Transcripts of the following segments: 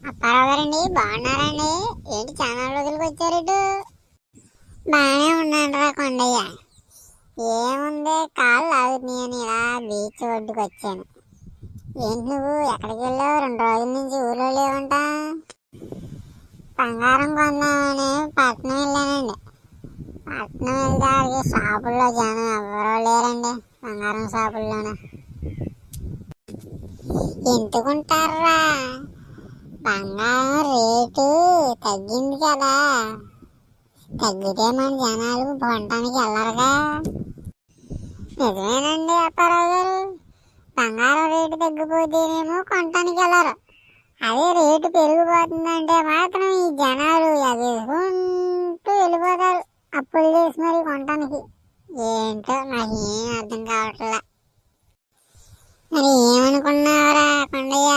అప్పారావు గారండి, బాగున్నారండి? ఏంటి చాలా రోజులకి వచ్చారు ఇటు? బాగానే ఉన్నాను రా కొండయ్య. ఏముంది, కాళ్ళు లాగుతున్నాయని ఇలా బీచ్ ఒడ్డుకు వచ్చాను. ఏంటి నువ్వు ఎక్కడికి వెళ్ళావు? 2 రోజుల నుంచి ఊళ్ళో లేవంట. బంగారం కొందామని పట్నం వెళ్ళానండి. పట్నం వెళ్తే అది షాపుల్లో జనం ఎవరో లేరండి. బంగారం షాపుల్లోనే ఎందుకుంటారా? బంగారం రేటు తగ్గింది కదా, తగ్గితే మన జనాలు కొనటానికి వెళ్ళరుగా. నిజమేనండి అప్పారావు గారు, బంగారం రేటు తగ్గిపోతేనేమో కొనటానికి వెళ్ళరు. అదే రేటు పెరిగిపోతుందంటే మాత్రం ఈ జనాలు ఎగేసుకుంటూ వెళ్ళిపోతారు అప్పులు చేసి మరి కొనటానికి. ఏంటో నాకు ఏం అర్థం కావట్లా. మరి ఏమనుకున్నావురా కొండయ్య?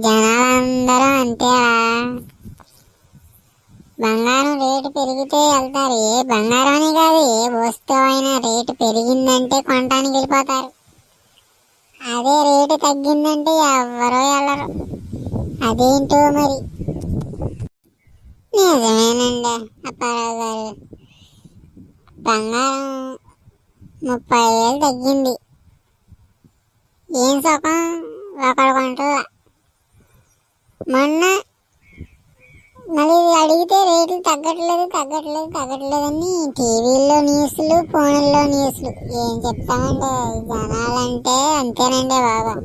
జనాలందరూ అంతేరా, బంగారం రేటు పెరిగితే వెళ్తారు. ఏ బంగారం అని కాదు, ఏ వస్తువు అయినా రేటు పెరిగిందంటే కొనటానికి వెళ్ళిపోతారు. అదే రేటు తగ్గిందంటే ఎవరో వెళ్ళరు. అదేంటో మరి. నిజమేనండి అప్పారావు గారు, బంగారం 30,000 తగ్గింది. ఏం సుఖం ఒకడు కొంటలా. మొన్న మళ్ళీ అడిగితే రేట్లు తగ్గట్లేదని టీవీల్లో న్యూస్లు, ఫోన్లో న్యూస్లు. ఏం చెప్తామండి, జనాలంటే అంతేనండి బాబా.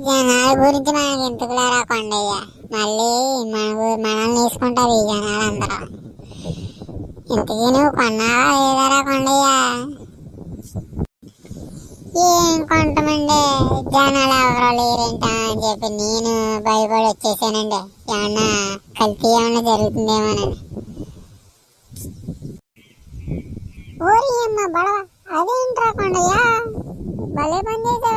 జనాల గురించి మనకి ఎందుకులేరా కొండయ్య, మళ్ళీ మనల్ని వేసుకుంటారు ఈ జనాలందరూ. ఇంతకీ నువ్వు కొన్నావా లేదారా కొండయ్య? ఏం కొంటామండి, జనాలు ఎవరో లేరేంటా అని చెప్పి నేను భయపడి వచ్చేసానండి. ఏమన్నా కల్తీ ఏమన్నా జరుగుతుందేమోనని. ఓరి అమ్మ బడవ, అదేంట్రా కొండయ్య, భలే పని చేశారు.